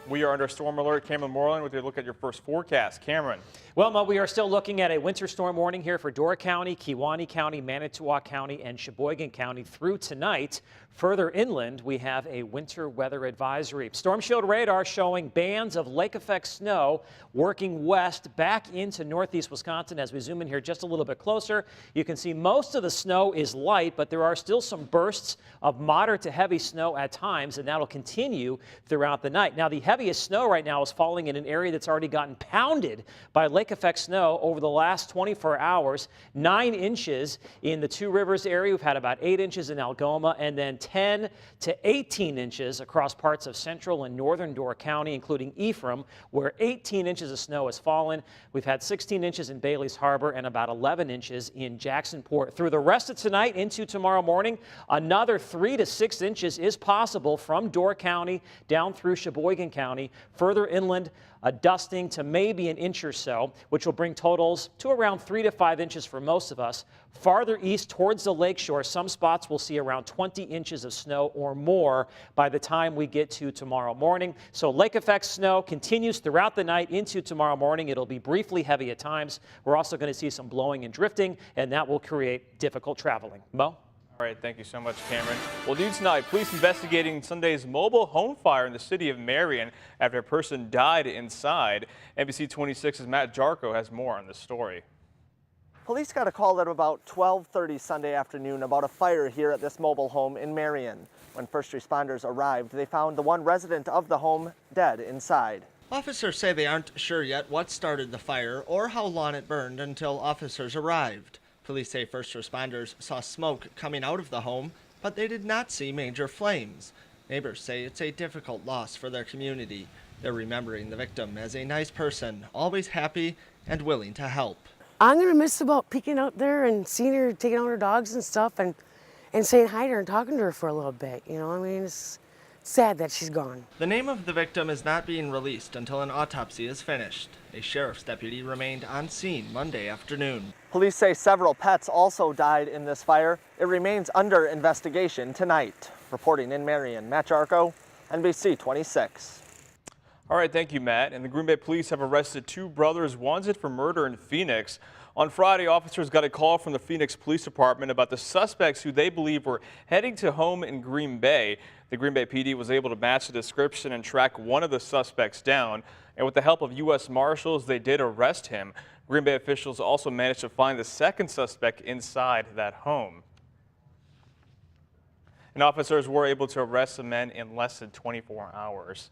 We are under storm alert. Cameron Moreland with a look at your first forecast. Cameron. Well, Mo, we are still looking at a winter storm warning here for Door County, Kewaunee County, Manitowoc County, and Sheboygan County through tonight. Further inland, we have a winter weather advisory. Storm Shield radar showing bands of lake effect snow working west back into northeast Wisconsin. As we zoom in here just a little bit closer, you can see most of the snow is light, but there are still some bursts of moderate to heavy snow at times, and that'll continue throughout the night. Now, the heaviest snow right now is falling in an area that's already gotten pounded by lake effect snow over the last 24 hours. 9 inches in the Two Rivers area. We've had about 8 inches in Algoma, and then 10 to 18 inches across parts of central and northern Door County, including Ephraim, where 18 inches of snow has fallen. We've had 16 inches in Bailey's Harbor and about 11 inches in Jacksonport. Through the rest of tonight into tomorrow morning, another 3 to 6 inches is possible from Door County down through Sheboygan County. Further inland, a dusting to maybe an inch or so, which will bring totals to around 3 to 5 inches for most of us. Farther east towards the lakeshore, some spots will see around 20 inches of snow or more by the time we get to tomorrow morning. So lake effect snow continues throughout the night into tomorrow morning. It'll be briefly heavy at times. We're also going to see some blowing and drifting, and that will create difficult traveling. Mo? All right, thank you so much, Cameron. Well, new tonight, police investigating Sunday's mobile home fire in the city of Marion after a person died inside. NBC 26's Matt Jarko has more on this story. Police got a call at about 12:30 Sunday afternoon about a fire here at this mobile home in Marion. When first responders arrived, they found the one resident of the home dead inside. Officers say they aren't sure yet what started the fire or how long it burned until officers arrived. Police say first responders saw smoke coming out of the home, but they did not see major flames. Neighbors say it's a difficult loss for their community. They're remembering the victim as a nice person, always happy and willing to help. I'm going to miss about peeking out there and seeing her taking out her dogs and stuff and saying hi to her and talking to her for a little bit. You know, I mean, it's sad that she's gone. The name of the victim is not being released until an autopsy is finished. A sheriff's deputy remained on scene Monday afternoon. Police say several pets also died in this fire. It remains under investigation tonight. Reporting in Marion, Matt Jarko, NBC 26. All right, thank you, Matt. And the Green Bay police have arrested 2 brothers wanted for murder in Phoenix. On Friday, officers got a call from the Phoenix Police Department about the suspects who they believe were heading to home in Green Bay. The Green Bay PD was able to match the description and track one of the suspects down. And with the help of U.S. Marshals, they did arrest him. Green Bay officials also managed to find the second suspect inside that home. And officers were able to arrest the men in less than 24 hours.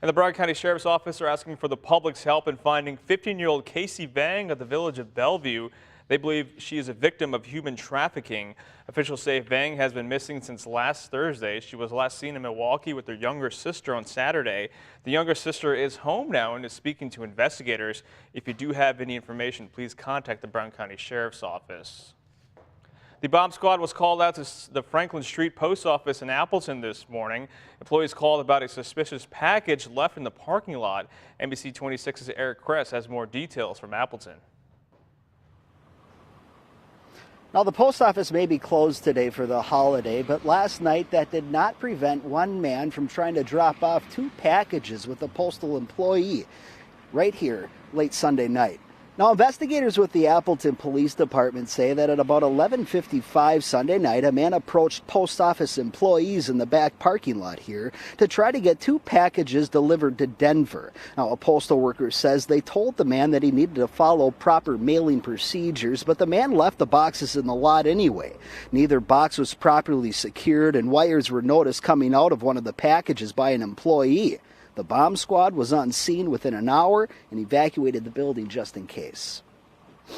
And the Broward County Sheriff's Office are asking for the public's help in finding 15-year-old Casey Vang of the village of Bellevue. They believe she is a victim of human trafficking. Officials say Vang has been missing since last Thursday. She was last seen in Milwaukee with her younger sister on Saturday. The younger sister is home now and is speaking to investigators. If you do have any information, please contact the Broward County Sheriff's Office. The bomb squad was called out to the Franklin Street Post Office in Appleton this morning. Employees called about a suspicious package left in the parking lot. NBC 26's Eric Kress has more details from Appleton. Now, the post office may be closed today for the holiday, but last night that did not prevent one man from trying to drop off 2 packages with a postal employee right here late Sunday night. Now, investigators with the Appleton Police Department say that at about 11:55 Sunday night, a man approached post office employees in the back parking lot here to try to get 2 packages delivered to Denver. Now, a postal worker says they told the man that he needed to follow proper mailing procedures, but the man left the boxes in the lot anyway. Neither box was properly secured, and wires were noticed coming out of one of the packages by an employee. The bomb squad was on scene within an hour and evacuated the building just in case.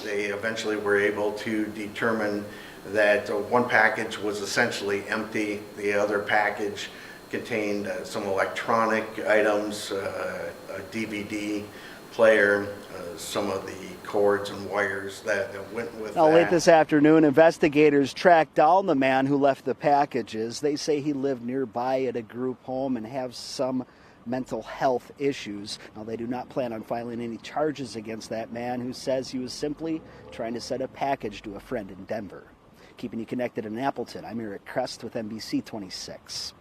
They eventually were able to determine that one package was essentially empty. The other package contained some electronic items, a DVD player, some of the cords and wires that went with that. Now, late this afternoon, investigators tracked down the man who left the packages. They say he lived nearby at a group home and have some mental health issues. Now, they do not plan on filing any charges against that man who says he was simply trying to send a package to a friend in Denver. Keeping you connected in Appleton, I'm Eric Crest with NBC 26.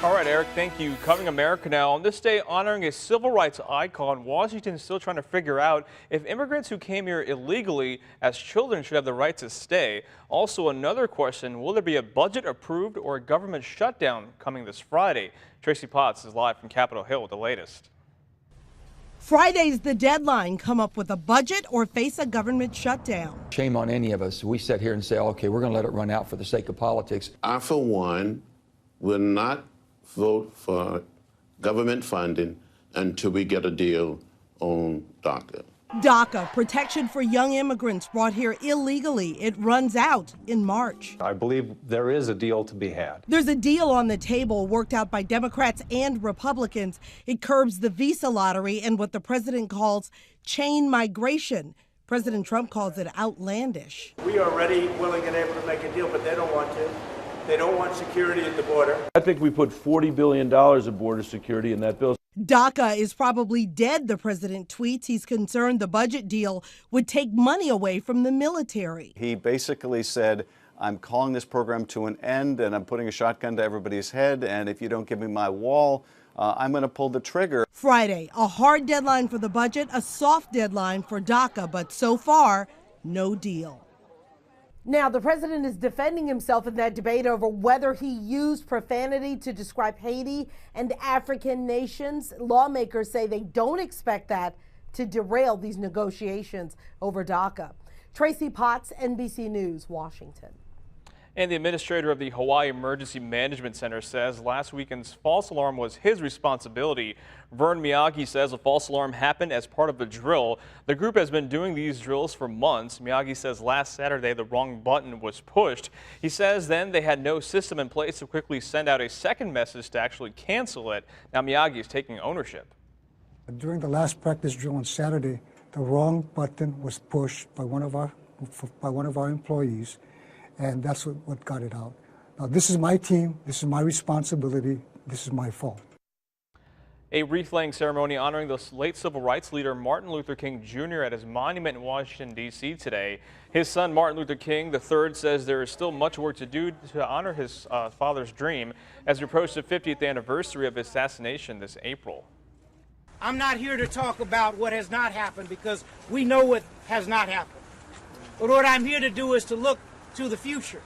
All right, Eric, thank you. Covering America now. On this day honoring a civil rights icon, Washington is still trying to figure out if immigrants who came here illegally as children should have the right to stay. Also, another question, will there be a budget approved or a government shutdown coming this Friday? Tracy Potts is live from Capitol Hill with the latest. Friday's the deadline. Come up with a budget or face a government shutdown. Shame on any of us. We sit here and say, okay, we're going to let it run out for the sake of politics. I, for one, will not vote for government funding until we get a deal on DACA. DACA, protection for young immigrants brought here illegally. It runs out in March. I believe there is a deal to be had. There's a deal on the table worked out by Democrats and Republicans. It curbs the visa lottery and what the president calls chain migration. President Trump calls it outlandish. We are ready, willing, and able to make a deal, but they don't want to. They don't want security at the border. I think we put $40 billion of border security in that bill. DACA is probably dead, the president tweets. He's concerned the budget deal would take money away from the military. He basically said, I'm calling this program to an end and I'm putting a shotgun to everybody's head, and if you don't give me my wall, I'm going to pull the trigger. Friday, a hard deadline for the budget, a soft deadline for DACA, but so far, no deal. Now, the president is defending himself in that debate over whether he used profanity to describe Haiti and African nations. Lawmakers say they don't expect that to derail these negotiations over DACA. Tracy Potts, NBC News, Washington. And the administrator of the Hawaii Emergency Management Center says last weekend's false alarm was his responsibility. Vern Miyagi says a false alarm happened as part of a drill. The group has been doing these drills for months. Miyagi says last Saturday the wrong button was pushed. He says then they had no system in place to quickly send out a second message to actually cancel it. Now Miyagi is taking ownership. During the last practice drill on Saturday, the wrong button was pushed by one of our employees. And that's what got it out. Now, this is my team. This is my responsibility. This is my fault. A wreath-laying ceremony honoring the late civil rights leader Martin Luther King Jr. at his monument in Washington, D.C. today. His son, Martin Luther King III, says there is still much work to do to honor his father's dream as we approach the 50th anniversary of his assassination this April. I'm not here to talk about what has not happened because we know what has not happened. But what I'm here to do is to look to the future,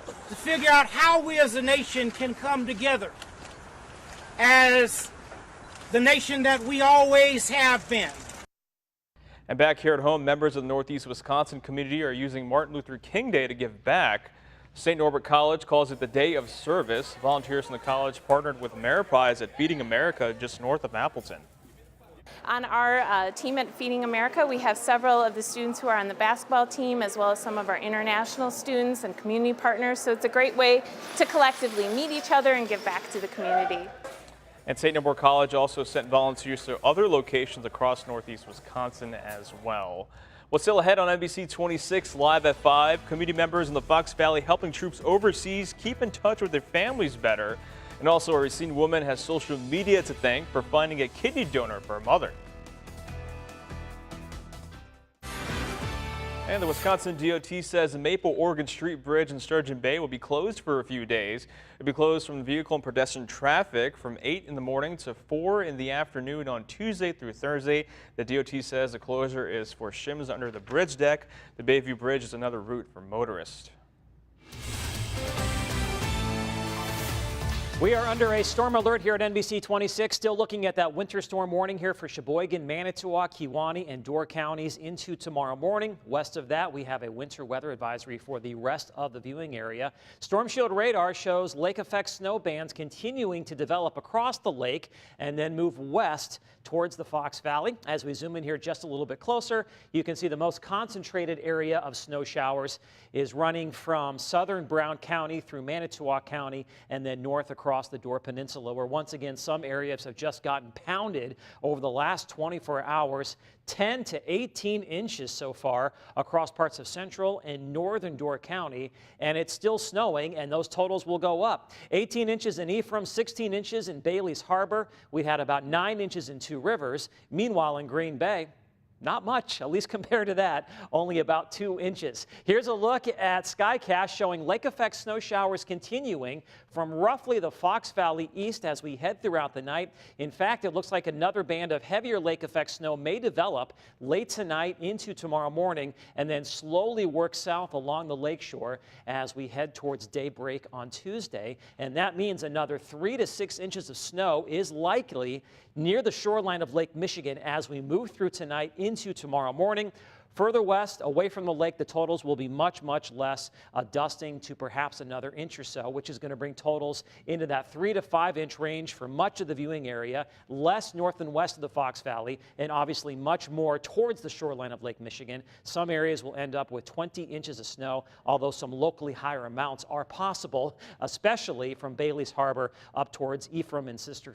to figure out how we as a nation can come together as the nation that we always have been. And back here at home, members of the Northeast Wisconsin community are using Martin Luther King Day to give back. St. Norbert College calls it the Day of Service. Volunteers from the college partnered with Ameriprise at Feeding America just north of Appleton. On our team at Feeding America, we have several of the students who are on the basketball team, as well as some of our international students and community partners. So it's a great way to collectively meet each other and give back to the community. And St. Norbert College also sent volunteers to other locations across Northeast Wisconsin as well. What's still ahead on NBC 26 live at 5, community members in the Fox Valley helping troops overseas keep in touch with their families better. And also, a Racine woman has social media to thank for finding a kidney donor for her mother. And the Wisconsin DOT says the Maple Oregon Street Bridge in Sturgeon Bay will be closed for a few days. It'll be closed from vehicle and pedestrian traffic from 8 in the morning to 4 in the afternoon on Tuesday through Thursday. The DOT says the closure is for shims under the bridge deck. The Bayview Bridge is another route for motorists. We are under a storm alert here at NBC 26, still looking at that winter storm warning here for Sheboygan, Manitowoc, Kewaunee, and Door counties into tomorrow morning. West of that, we have a winter weather advisory for the rest of the viewing area. Storm Shield radar shows lake effect snow bands continuing to develop across the lake and then move west towards the Fox Valley. As we zoom in here just a little bit closer, you can see the most concentrated area of snow showers is running from southern Brown County through Manitowoc County and then north across the Door Peninsula, where once again some areas have just gotten pounded over the last 24 hours. 10 to 18 inches so far across parts of central and northern Door County, and it's still snowing, and those totals will go up. 18 inches in Ephraim, 16 inches in Bailey's Harbor. We had about 9 inches in Two Rivers. Meanwhile, in Green Bay, Not much, at least compared to that, only about 2 inches. Here's a look at SkyCast showing lake effect snow showers continuing from roughly the Fox Valley east as we head throughout the night. In fact, it looks like another band of heavier lake effect snow may develop late tonight into tomorrow morning and then slowly work south along the lakeshore as we head towards daybreak on Tuesday. And that means another 3 to 6 inches of snow is likely near the shoreline of Lake Michigan as we move through tonight into tomorrow morning. Further west, away from the lake, the totals will be much, much less, dusting to perhaps another inch or so, which is going to bring totals into that 3 to 5 inch range for much of the viewing area, less north and west of the Fox Valley, and obviously much more towards the shoreline of Lake Michigan. Some areas will end up with 20 inches of snow, although some locally higher amounts are possible, especially from Bailey's Harbor up towards Ephraim and Sister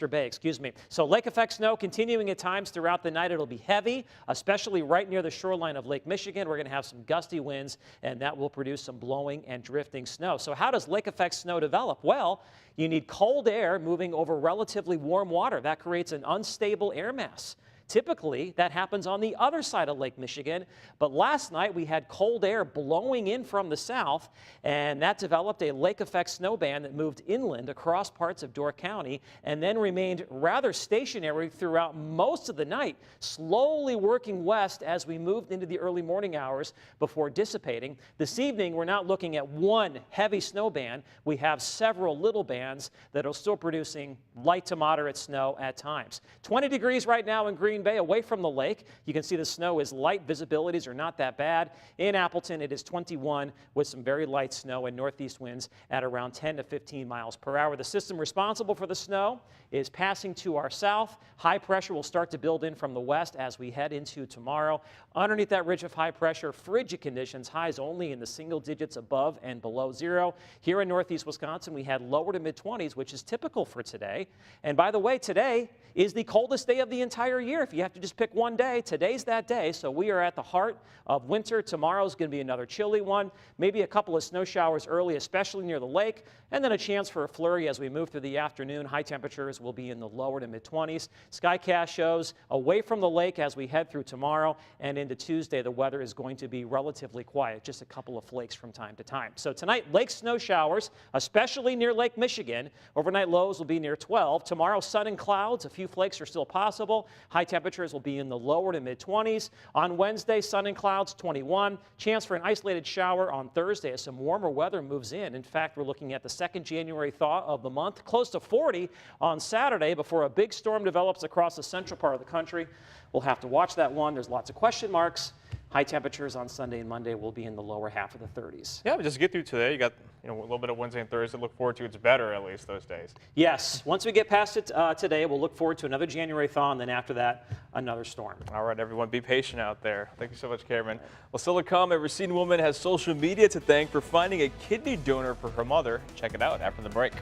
Bay, excuse me. So lake effect snow continuing at times throughout the night. It'll be heavy, especially right near the shoreline of Lake Michigan. We're going to have some gusty winds, and that will produce some blowing and drifting snow. So how does lake effect snow develop? Well, you need cold air moving over relatively warm water. That creates an unstable air mass. Typically, that happens on the other side of Lake Michigan, but last night we had cold air blowing in from the south, and that developed a lake effect snow band that moved inland across parts of Door County and then remained rather stationary throughout most of the night, slowly working west as we moved into the early morning hours before dissipating. This evening, we're not looking at one heavy snow band. We have several little bands that are still producing light to moderate snow at times. 20 degrees right now in Green Bay, away from the lake. You can see the snow is light. Visibilities are not that bad. In Appleton, it is 21 with some very light snow and northeast winds at around 10 to 15 miles per hour. The system responsible for the snow is passing to our south. High pressure will start to build in from the west as we head into tomorrow. Underneath that ridge of high pressure, frigid conditions, highs only in the single digits above and below zero. Here in northeast Wisconsin, we had lower to mid-20s, which is typical for today. And by the way, today is the coldest day of the entire year. If you have to just pick one day, today's that day. So we are at the heart of winter. Tomorrow's going to be another chilly one. Maybe a couple of snow showers early, especially near the lake, and then a chance for a flurry as we move through the afternoon. High temperatures will be in the lower to mid-20s. SkyCast shows away from the lake as we head through tomorrow and into Tuesday. The weather is going to be relatively quiet, just a couple of flakes from time to time. So tonight, lake snow showers, especially near Lake Michigan. Overnight lows will be near 12. Tomorrow, sun and clouds. A few flakes are still possible. High temperatures will be in the lower to mid-20s. On Wednesday, sun and clouds, 21. Chance for an isolated shower on Thursday as some warmer weather moves in. In fact, we're looking at the second January thaw of the month, close to 40 on Saturday before a big storm develops across the central part of the country. We'll have to watch that one. There's lots of question marks. High temperatures on Sunday and Monday will be in the lower half of the 30s. Yeah, but just get through today. You got a little bit of Wednesday and Thursday to look forward to. It's better at least those days. Yes. Once we get past it today, we'll look forward to another January thaw, and then after that, another storm. All right, everyone, be patient out there. Thank you so much, Cameron. Well, still to come, a Racine woman has social media to thank for finding a kidney donor for her mother. Check it out after the break.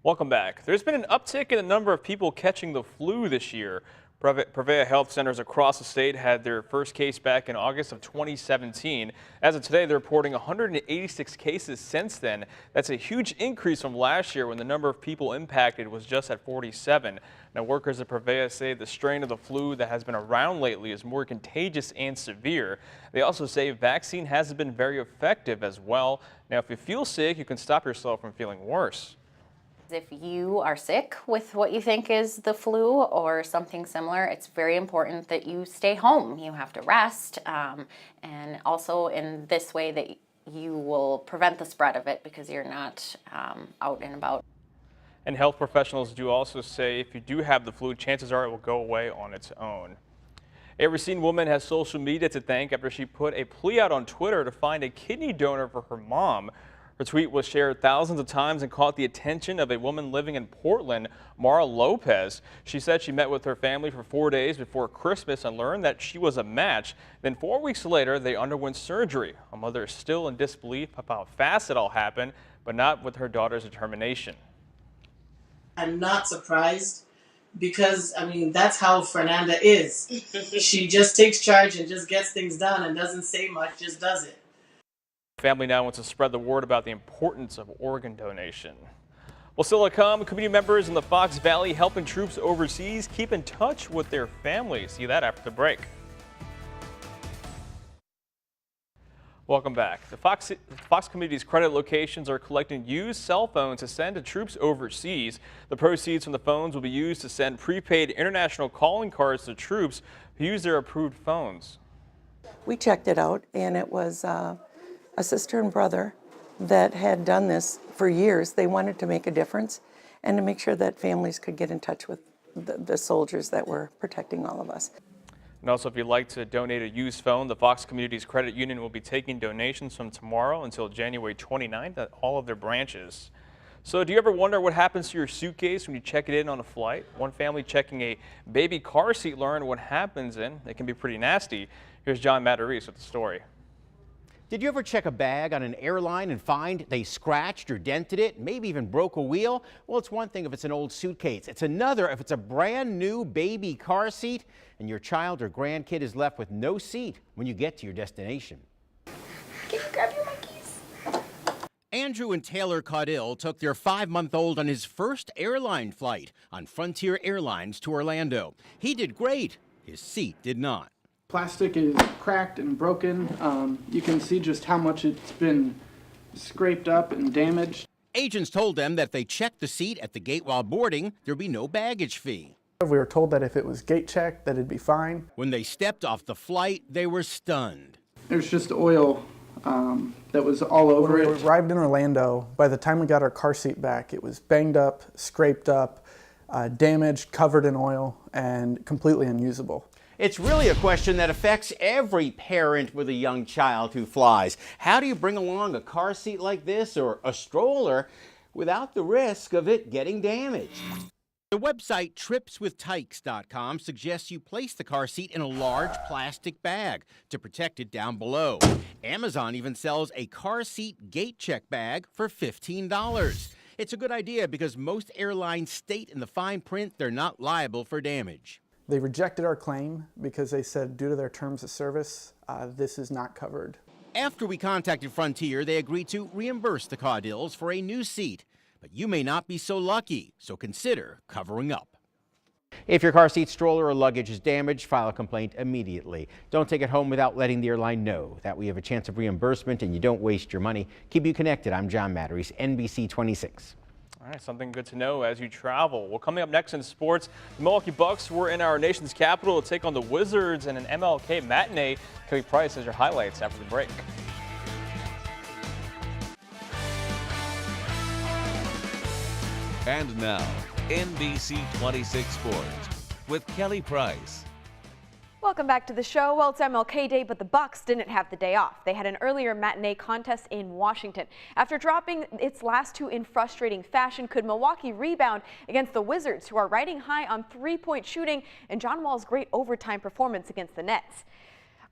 Welcome back. There's been an uptick in the number of people catching the flu this year. Prevea Health Centers across the state had their first case back in August of 2017. As of today, they're reporting 186 cases since then. That's a huge increase from last year when the number of people impacted was just at 47. Now, workers at Prevea say the strain of the flu that has been around lately is more contagious and severe. They also say vaccine hasn't been very effective as well. Now, if you feel sick, you can stop yourself from feeling worse. If you are sick with what you think is the flu or something similar, it's very important that you stay home. You have to rest, and also in this way that you will prevent the spread of it because you're not out and about. And health professionals do also say if you do have the flu, chances are it will go away on its own. A Racine woman has social media to thank after she put a plea out on Twitter to find a kidney donor for her mom. Her tweet was shared thousands of times and caught the attention of a woman living in Portland, Mara Lopez. She said she met with her family for 4 days before Christmas and learned that she was a match. Then 4 weeks later, they underwent surgery. Her mother is still in disbelief about how fast it all happened, but not with her daughter's determination. I'm not surprised because, I mean, that's how Fernanda is. She just takes charge and just gets things done and doesn't say much, just does it. Family now wants to spread the word about the importance of organ donation. Well, still to come, community members in the Fox Valley helping troops overseas keep in touch with their families. See that after the break. Welcome back. The Fox Community's credit locations are collecting used cell phones to send to troops overseas. The proceeds from the phones will be used to send prepaid international calling cards to troops who use their approved phones. We checked it out, and it was a sister and brother that had done this for years. They wanted to make a difference and to make sure that families could get in touch with the soldiers that were protecting all of us. And also, if you'd like to donate a used phone, the Fox Communities Credit Union will be taking donations from tomorrow until January 29th at all of their branches. So do you ever wonder what happens to your suitcase when you check it in on a flight? One family checking a baby car seat learned what happens in. It can be pretty nasty. Here's John Matarese with the story. Did you ever check a bag on an airline and find they scratched or dented it, maybe even broke a wheel? Well, it's one thing if it's an old suitcase. It's another if it's a brand new baby car seat and your child or grandkid is left with no seat when you get to your destination. Can you grab your monkeys? Andrew and Taylor Caudill took their 5-month-old on his first airline flight on Frontier Airlines to Orlando. He did great. His seat did not. Plastic is cracked and broken. You can see just how much it's been scraped up and damaged. Agents told them that if they checked the seat at the gate while boarding, there'd be no baggage fee. We were told that if it was gate checked, that it'd be fine. When they stepped off the flight, they were stunned. There's just oil that was all over it. When we arrived in Orlando, by the time we got our car seat back, it was banged up, scraped up, damaged, covered in oil, and completely unusable. It's really a question that affects every parent with a young child who flies. How do you bring along a car seat like this or a stroller without the risk of it getting damaged? The website tripswithtykes.com suggests you place the car seat in a large plastic bag to protect it down below. Amazon even sells a car seat gate check bag for $15. It's a good idea because most airlines state in the fine print they're not liable for damage. They rejected our claim because they said due to their terms of service, this is not covered. After we contacted Frontier, they agreed to reimburse the Caudills for a new seat. But you may not be so lucky, so consider covering up. If your car seat, stroller, or luggage is damaged, file a complaint immediately. Don't take it home without letting the airline know. That way you have a chance of reimbursement and you don't waste your money. Keep you connected. I'm John Matarese, NBC 26. All right, something good to know as you travel. Well, coming up next in sports, the Milwaukee Bucks were in our nation's capital to take on the Wizards in an MLK matinee. Kelly Price has your highlights after the break. And now, NBC 26 Sports with Kelly Price. Welcome back to the show. Well, it's MLK Day, but the Bucks didn't have the day off. They had an earlier matinee contest in Washington. After dropping its last two in frustrating fashion, could Milwaukee rebound against the Wizards, who are riding high on three-point shooting and John Wall's great overtime performance against the Nets?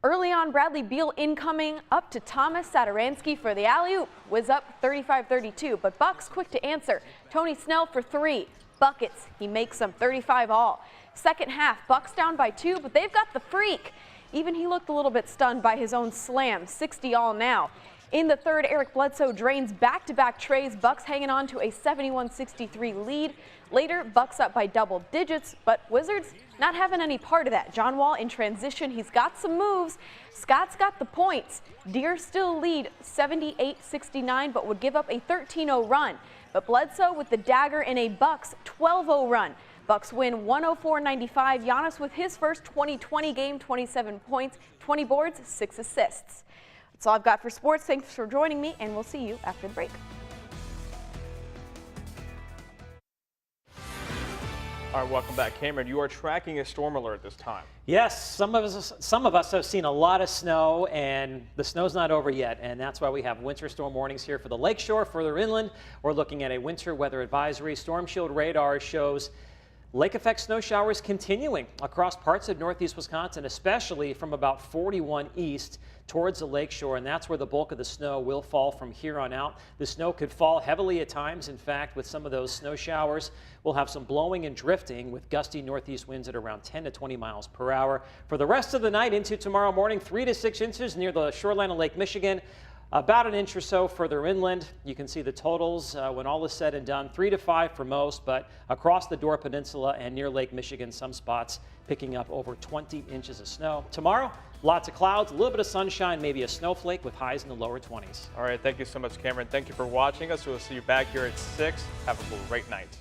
Early on, Bradley Beal incoming, up to Thomas Satoransky for the alley-oop. Whiz up 35-32, but Bucks quick to answer. Tony Snell for three. Buckets. He makes them 35 all. Second half, Bucks down by 2, but they've got the freak. Even he looked a little bit stunned by his own slam, 60 all now. In the third, Eric Bledsoe drains back-to-back trays, Bucks hanging on to a 71-63 lead. Later, Bucks up by double digits, but Wizards not having any part of that. John Wall in transition, he's got some moves. Scott's got the points. Deer still lead 78-69, but would give up a 13-0 run. But Bledsoe with the dagger in a Bucks 12-0 run. Bucks win 104-95. Giannis with his first 20-20 game, 27 points, 20 boards, 6 assists. That's all I've got for sports. Thanks for joining me, and we'll see you after the break. All right, welcome back. Cameron, you are tracking a storm alert this time. Yes, some of us have seen a lot of snow, and the snow's not over yet, and that's why we have winter storm warnings here for the lakeshore. Further inland, we're looking at a winter weather advisory. Storm Shield radar shows lake effect snow showers continuing across parts of northeast Wisconsin, especially from about 41 east towards the lakeshore, and that's where the bulk of the snow will fall from here on out. The snow could fall heavily at times. In fact, with some of those snow showers, we'll have some blowing and drifting with gusty northeast winds at around 10 to 20 miles per hour. For the rest of the night into tomorrow morning, 3 to 6 inches near the shoreline of Lake Michigan. About an inch or so further inland. You can see the totals when all is said and done, 3 to 5 for most, but across the Door Peninsula and near Lake Michigan, some spots picking up over 20 inches of snow. Tomorrow, lots of clouds, a little bit of sunshine, maybe a snowflake with highs in the lower 20s. All right, thank you so much, Cameron. Thank you for watching us. We'll see you back here at 6. Have a great night.